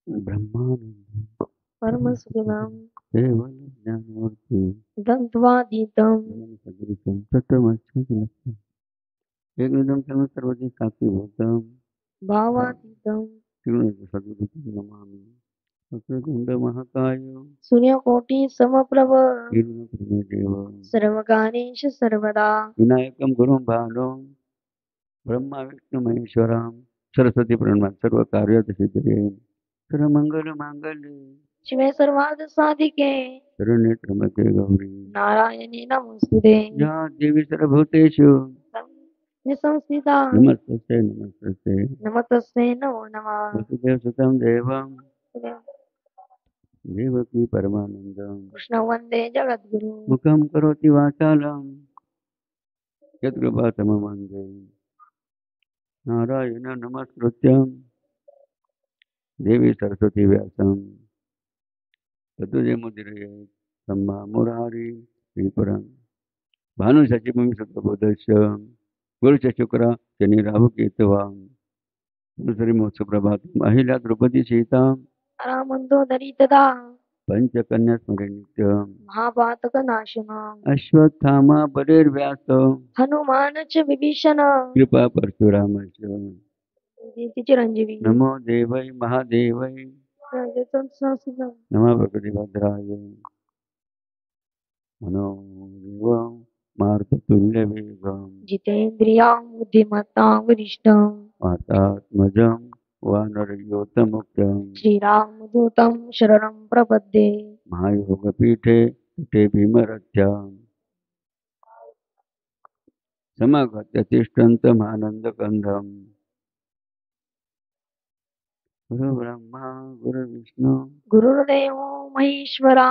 ब्रह्मानंद परमसुखदं केवल ज्ञानमूर्ती द्वन्द्वातीतं सदृशं तत्त्वमच्युतलक्ष्यम् एकदम सर्व सर्वजी साक्षीभूतं भावातीतं सद्गुरुं नमामि वक्रतुंड महाकाय सूर्यकोटि समप्रभ निर्विघ्नदेव सर्वकार्येषु सर्वदा विनायकं गुरुं भानुं ब्रह्मा विष्णु महेश्वरां सरस्वती प्रणमामि सर्व कार्यसिद्धये सर्वमंगल मांगल्ये शिवे सर्वार्थ साधिके शरण्यत्र्यंबके गौरी नारायणे नमोस्तुते या देवी सर्वभूतेषु निसंस्थिता नमस्ते नमस्ते नमस्तस्यै नमो नमः वसुदेव सुतं देवं देवकी परमानन्दं कृष्ण वन्दे जगद्गुरु मुखं करोति वाचालं यत्कृपातमवन्दे नारायण नमस्कृत्यं देवी सरस्वती व्यासं ततुजयमुदीरये सम्मा मुरारी श्रीपुरं भानुशाची भूमी सत्वबोधश्च गुरुच्या शुक्रा शनी राहू केतवां दुसरी महोत्सव प्रभात अहिल्या द्रौपदी सीता रामन्दोदरी तदा पंचकन्या स्मरे नित्य महापातक नाशन अश्वत्थामा बलिर्व्यास हनुमान च विभीषण कृपा परशुरामश्च चिरंजीवी नमो देवै महादेवै नमः भगवते भद्राय मनोदेवं मार्ततुल्यवेगं जितेन्द्रियां बुद्धिमत्तां वरिष्ठं वातात्मजं वानरयोतमुख्यं श्रीरामदूतं शरणं प्रपद्ये महायोगपीठे पीठे भीमरथ्याम् समागत्य तिष्ठन्तमानन्दकन्धम् गुरुब्रह्मा गुरुविष्णु गुरुर्देवो महेश्वरा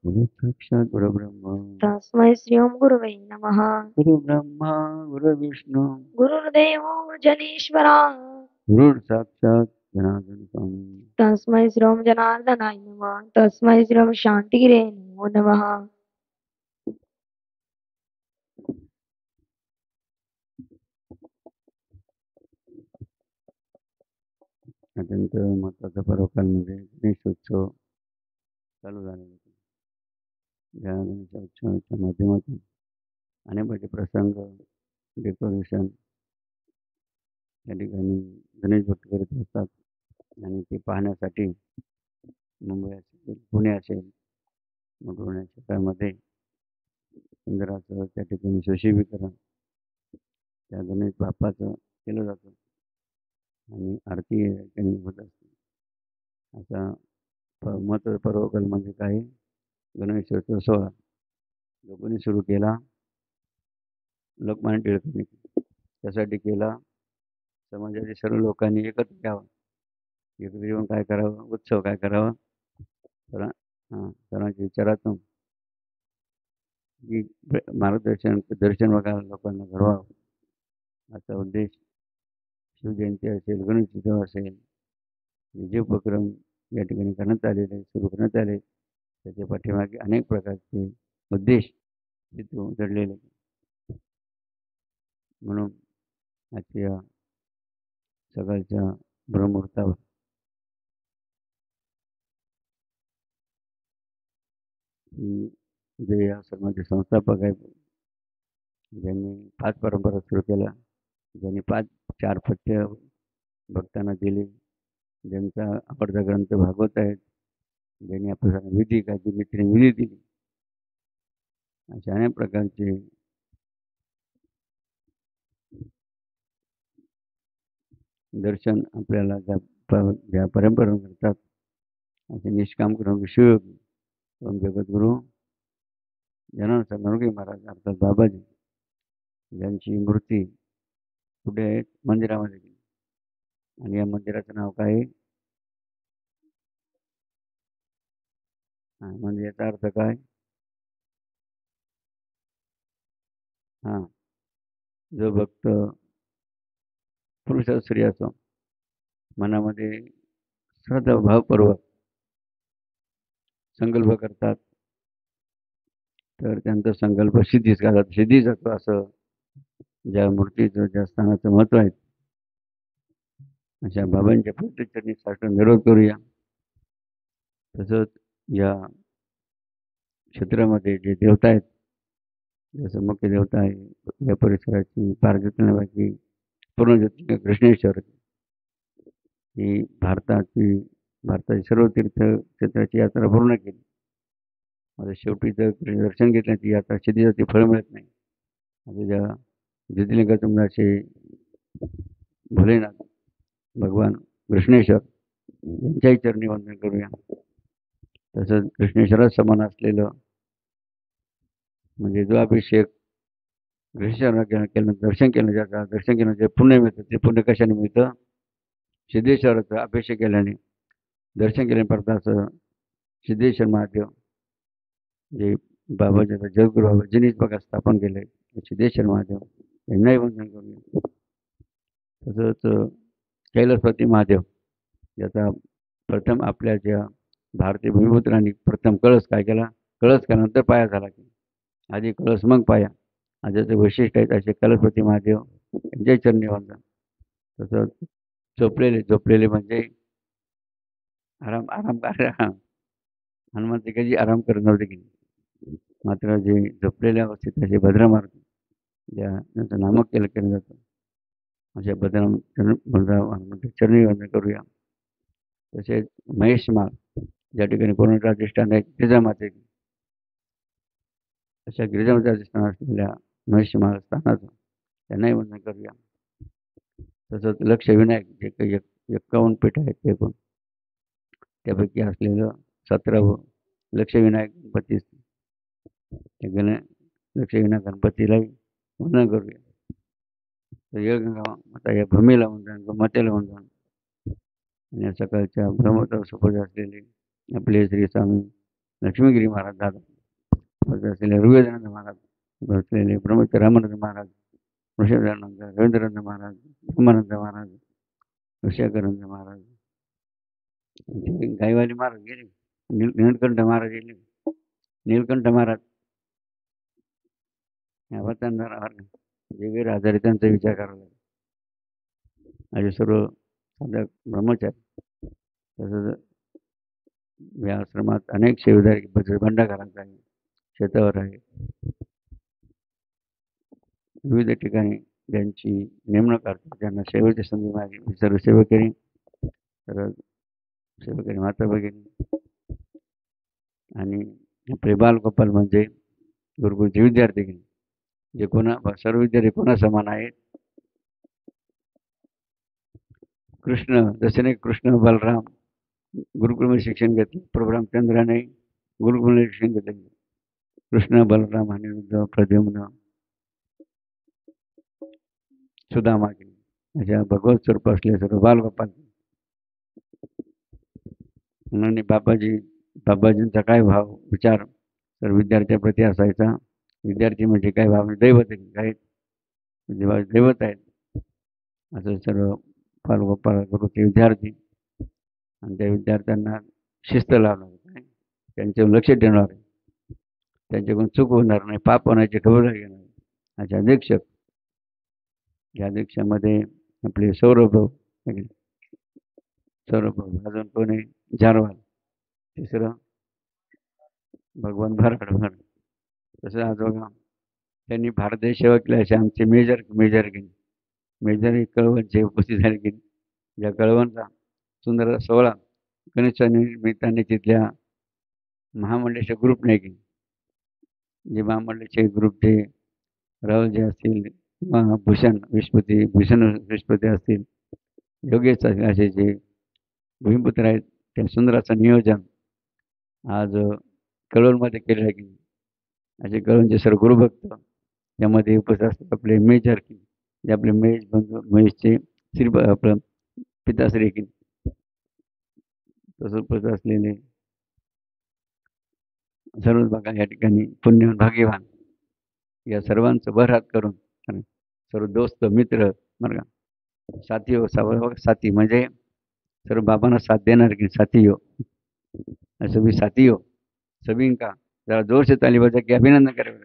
गुरुसाक्षात् परब्रह्म तस्मै श्री ओं गुरुवे नमः गुरुब्रह्मा गुरुविष्णु गुरुर्देवो जनेश्वरा गुरुसाक्षात् जनार्दन स्वामी तस्मै श्री ओं जनार्दनाय नमः तस्मै श्री ओं शांतिगिरे नमो नमः अत्यंत महत्वाचा पर्वकाल म्हणजे गणेशोत्सव चालू झालेला या गणेशोत्सवाच्या माध्यमातून अनेक प्रसंग डेकोरेशन या ठिकाणी गणेश भक्त करत असतात आणि ते पाहण्यासाठी मुंबई असेल पुणे असेल मग पुण्याच्या शहरामध्ये सुंदर असं त्या ठिकाणी सुशोभीकरण त्या गणेश बाप्पाचं केलं जातं आणि आरती या ठिकाणी होत असते असा महत्त्वाचा पर्वकाल म्हणजे काय गणेशोत्सव सोहळा जो कोणी सुरू केला लोकमान्य टिळकांनी त्यासाठी केला समाजातील सर्व लोकांनी एकत्र यावं एकत्र येऊन काय करावं उत्सव काय करावा सर्वांच्या विचारातून की दर्शन बघायला लोकांना घडवावं असा उद्देश शिवजयंती असेल गणेशोत्सव असेल जे उपक्रम या ठिकाणी करण्यात आलेले सुरू करण्यात आले त्याच्या पाठीमागे अनेक प्रकारचे उद्देश तिथून दडलेले म्हणून आजच्या सकाळच्या ब्रह्ममुहूर्तावर ही जे या समाजाचे संस्थापक आहेत ज्यांनी 5 परंपरा सुरू केल्या ज्यांनी 4 पथ्य भक्तांना दिले ज्यांचा आवडता ग्रंथ भागवत आहेत ज्यांनी आपल्याला विधी काय रीतीने विधी दिली अशा अनेक प्रकारचे दर्शन आपल्याला ज्या परंपरा करतात असे निष्काम करून विश्वयोगी जगद्गुरू जनार्दन नरगे महाराज अर्थात बाबाजी यांची मूर्ती कुठे आहे मंदिरामध्ये आणि या मंदिराचं नाव काय आहे म्हणजे याचा अर्थ काय हां, जो भक्त पुरुष असो स्त्री असो मनामध्ये श्रद्धाभावपूर्वक संकल्प करतात, तर त्यांचा संकल्प सिद्धीच जातो असं ज्या मूर्तीचं, ज्या स्थानाचं महत्त्व आहे, अशा बाबांच्या प्रतिचरणी साष्टांग निरोध करूया. तसंच या क्षेत्रामध्ये जे देवता आहेत, जसं मुख्य देवता आहे या परिसराची पारज्योतिर्लिंग नावाची पूर्ण ज्योतिर्लिंग कृष्णेश्वर ही भारताची सर्व तीर्थक्षेत्राची यात्रा पूर्ण केली. आता शेवटी जर दर्शन घेतलं ती यात्रा सिद्धीसाठी फळ मिळत नाही. आता ज्या ज्योतिर्लिंगाचे म्हणजे भोलेनाथ भगवान कृष्णेश्वर यांच्याही चरणी वंदन करूया. तसंच कृष्णेश्वरात समान असलेलं म्हणजे जो अभिषेक कृष्णेश्वराला दर्शन केलं ज्याचं दर्शन केलं जे पुण्य मिळतं, ते पुण्य कशाने मिळतं? सिद्धेश्वराचा अभिषेक केल्याने, दर्शन केल्याने पडतं. सिद्धेश्वर महादेव जे बाबाच्या जगगुरु बाबाजींनीच बघा स्थापन केलंय, सिद्धेश्वर महादेव यांनाही वंदन करूया. तसंच कैलासपती महादेव याचा प्रथम आपल्या ज्या भारतीय भूमिपुत्रांनी प्रथम कळस काय केला, कळस केल्यानंतर पाया झाला की आधी कळस मग पाया, आजचं वैशिष्ट्य आहे. असे कैलासपती महादेव यांच्या चरणी वंदन. तसंच झोपलेले म्हणजे आराम हनुमंत कधी आराम करत नव्हते की, मात्र जे झोपलेल्या अवस्थेत असे भद्रमार्ग ज्यांचं नामक केलं जातं, अशा हनुमंत चरणी वंदन करूया. तसेच महेशमाळ ज्या ठिकाणी पूर्णतः अधिष्ठान आहे गिरिजामाते, अशा गिरिजामाते अधिष्ठान असलेल्या महेशमाळ स्थानाचं त्यांनाही वंदन करूया. तसंच लक्षविनायक जे काही 51 पीठ आहेत ते पण त्यापैकी असलेलं 17वं लक्षविनायक गणपती, लक्षविनायक गणपतीलाही वंदन करूया. तर येळगंगा माता या भूमीला वंदन, गोमातेला वंदन. आणि सकाळच्या ब्रह्मोत्सव सोबत असलेले आपले श्री स्वामी लक्ष्मीगिरी महाराज दादा असलेले हृदयानंद महाराज असलेले ब्रह्मचारी रामानंद महाराज, ऋषभानंद रवींद्रानंद महाराज, ब्रह्मानंद महाराज, ऋषाकरंद महाराज, गायवाली महाराज गेले, नीलकंठ महाराज गेले, नीलकंठ महाराज या वतनदार वेगवेगळे आजारी त्यांचा विचार करावा लागेल. असे सर्व साधक ब्रह्मचारी. तसंच या आश्रमात अनेक सेवेदारी भंडा घरांचा आहे, शेतावर आहे, विविध ठिकाणी ज्यांची नेमणूक करतात, ज्यांना सेवेची संधी मिळाली सर्व सेवकरी, तर सेवकरी माता भगिनी आणि आपले बालगोपाल म्हणजे गुरुकुलचे विद्यार्थी जे सर्व विद्यार्थी कोणा समान आहेत. जसे कृष्ण बलराम गुरुकुलमध्ये शिक्षण घेतलं, प्रभू रामचंद्राने गुरुकुलमध्ये शिक्षण घेतलं. कृष्ण बलराम अनिरुद्ध प्रद्युम्न सुदामा अशा भगवत स्वरूप असले सर्व बालगोपाल. म्हणून बाबाजींचा काय भाव विचार तर विद्यार्थ्याप्रती असायचा. विद्यार्थी म्हणजे काय भाव, दैवत काय दैवत आहेत असं सर्व बालगोपाल गुरुचे विद्यार्थी. आणि त्या विद्यार्थ्यांना शिस्त लावणार, त्यांच्यावर लक्ष देणार, त्यांच्याकडून चूक होणार नाही, पाप होण्याची खबरदारी घेणार अशा अधीक्षक. या अधीक्षामध्ये आपले सौरभ अजून कोणी जारवाल, तिसरं भगवान भराड. तसं आज बघा त्यांनी भारत देश सेवा केली. असे आमचे मेजर कळवणचे उपस्थित झाले की, ज्या कळवणचा सुंदर सोहळा गणेशोत्सवाच्या निमित्ताने तिथल्या महामंडळाचे ग्रुप नाही की, जे महामंडळाचे ग्रुपचे राहुलजी असतील, भूषण विश्वपती असतील, योगेश असे जे भूमिपुत्र आहेत, त्या सुंदर असं नियोजन आज कळवणमध्ये केलं आहे की, असे कळवणचे सर्व गुरुभक्त त्यामध्ये उपस्थित असतात. आपले मेजर की जे आपले महेशचे आपलं पिताश्री की तसं उपस्थित असलेले सर्वच बघा या ठिकाणी पुण्यवान भाग्यवान या सर्वांचं भर हात करून सर्व दोस्त मित्र बरं का साथी हो साथी म्हणजे सर्व बाबांना साथ देणार की साथी हो सभी साथी हो सभी का जरा जोर से ताली बजा के अभिनंदन करें.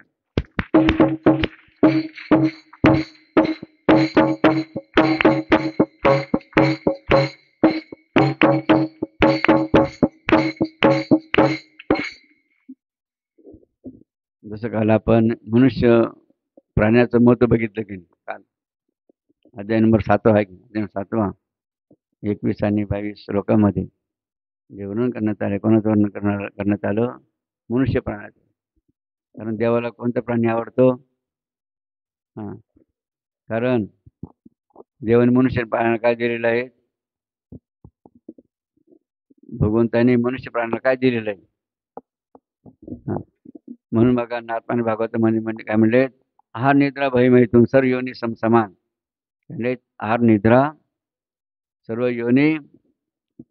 जसं काल आपण मनुष्य प्राण्याचं महत्व बघितलं की काल अध्याय नंबर 7 आहे की अध्याय 7 21 आणि 22 श्लोकामध्ये जे वर्णन करण्यात आले कोणाचं वर्णन करण्यात आलं मनुष्य प्राण्याचं. कारण देवाला कोणता प्राणी आवडतो? हां कारण देवाने मनुष्य प्राण्याला काय दिलेलं आहे? भगवंताने मनुष्य प्राण्याला काय दिलेलं आहे? हां म्हणून बघा नाथपाणी भागवतामध्ये म्हणजे काय म्हणले आहार निद्रा भय मैथून सर्व योनी समसमान म्हणजे आहार निद्रा सर्व योनी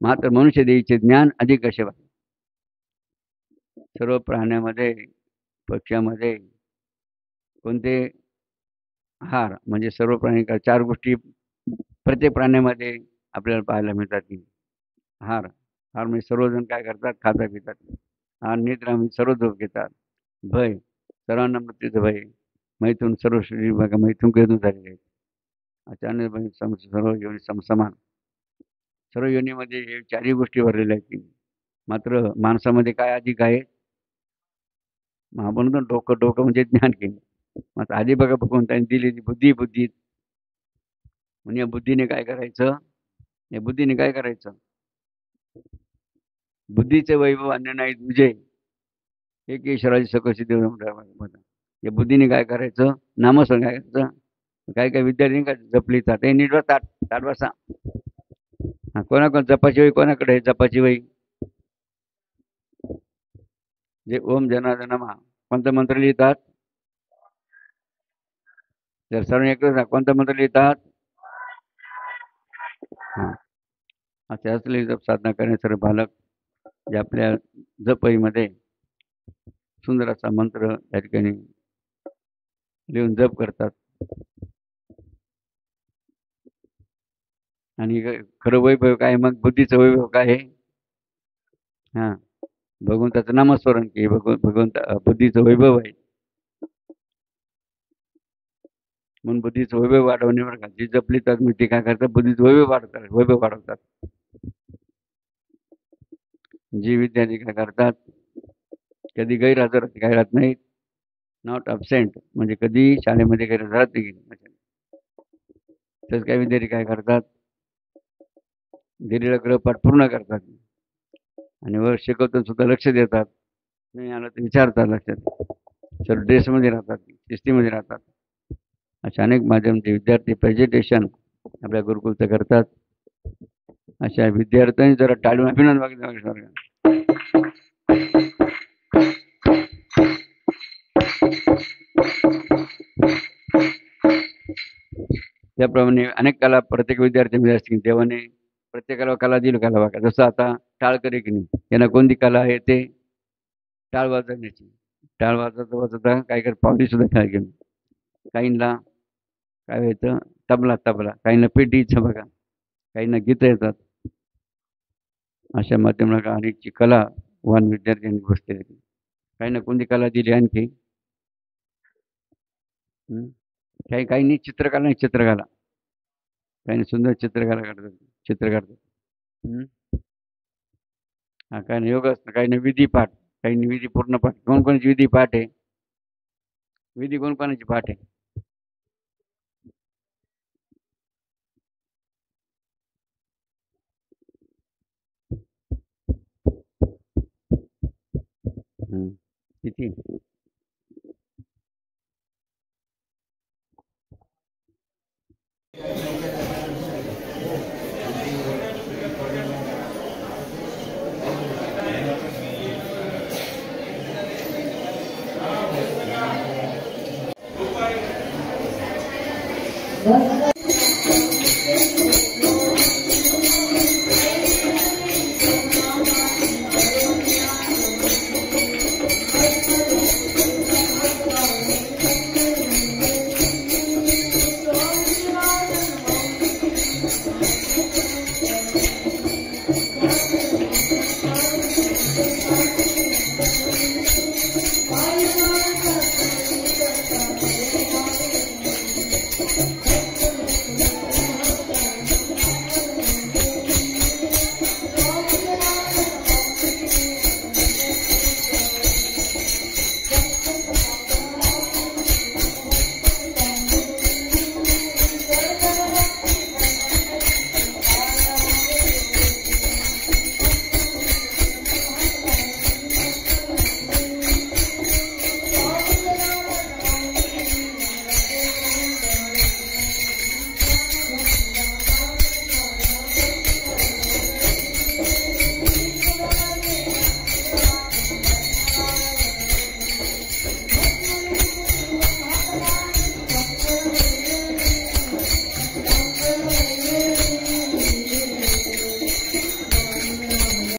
मात्र मनुष्य देईचे ज्ञान अधिक असे सर्व प्राण्यामध्ये पक्ष्यामध्ये कोणते आहार म्हणजे सर्व प्राणी 4 गोष्टी प्रत्येक प्राण्यामध्ये आपल्याला पाहायला मिळतात की आहार म्हणजे सर्वजण काय करतात खाता पितात. आहार निद्रा म्हणजे सर्व झोप घेतात. भय सर्वांना मृत्यूचं भय मैथून सर्व शरीर बघा मैथून घेऊन झालेले आहेत. अचानक सर्व योनी समसमान सर्व योनीमध्ये हे 4ही गोष्टी भरलेल्या आहेत. मात्र माणसामध्ये काय अधिक आहे? आपण म्हणतो डोकं म्हणजे ज्ञान केलं. मात्र आधी बघा भगवंताने दिलेली बुद्धी म्हणजे या बुद्धीने काय करायचं? या बुद्धीने काय करायचं? बुद्धीचे वैभव अन्य नाही तुझे एक ईश्वराची सकळची देव. या बुद्धीने काय करायचं? नामस्मरण काय करायचं? काय विद्यार्थी काय जपली ताट हे नीट ताट बसा. हा कोणाकडे जपाची वही कोणाकडे जपाची वही? जे ओम जनार्दनमा कोणता मंत्र लिहितात? जर सर्व एकच कोणता मंत्र लिहितात? हा त्याच जप साधना करणे सर्व बालक जे आपल्या जपईमध्ये सुंदर असा मंत्र त्या ठिकाणी लिहून जप करतात. आणि खरं वैभव काय मग बुद्धीचं वैभव काय आहे? हां भगवंताचं नामस्मरण की भगवंत बुद्धीचं वैभव आहे. म्हणून बुद्धीचं वैभव वाढवण्यावर का जी जपली तर मी ती काय करतात बुद्धीचं वैभव वाढवतात. जी विद्यार्थी काय करतात कधी गैरहजर राहत नाहीत. नॉट अबसेंट म्हणजे कधी शाळेमध्ये गैरहजर राहत नाही. तर काही विद्यार्थी काय करतात दिलेला गृहपाठ पूर्ण करतात आणि वर शिकवताना सुद्धा लक्ष देतात. नाही आलं तर विचारतात लक्षात सर्व ड्रेसमध्ये राहतात शिस्तीमध्ये राहतात. अशा अनेक माध्यमाचे विद्यार्थी प्रेझेंटेशन आपल्या गुरुकुलचं करतात. अशा विद्यार्थ्यांनी जरा टाळून अभिनंदन मागितलं. त्याप्रमाणे अनेक कला प्रत्येक विद्यार्थ्यांमध्ये असतील. देवाने प्रत्येकाला कला दिली कला बघा. जसं आता टाळकरी की नाही यांना कोणती कला आहे ते टाळ वाजवण्याची. टाळ वाजवता काही पावली सुद्धा खेळ घेऊन काहींना काय व्हायचं तबला काहींना पेटीचं बघा काहींना गीतं येतात. अशा माध्यमाला अनेकची कला वाहन विद्यार्थ्यांनी गोष्टी काहींना कोणती कला दिली आणखी काहींनी चित्रकला काही सुंदर चित्रकला काढतात. हा काही योग असतं काही विधी पाठ काही विधी पूर्ण पाठ. कोणकोणाची विधी पाठ आहे? विधी कोणकोणाची पाठ आहे? किती?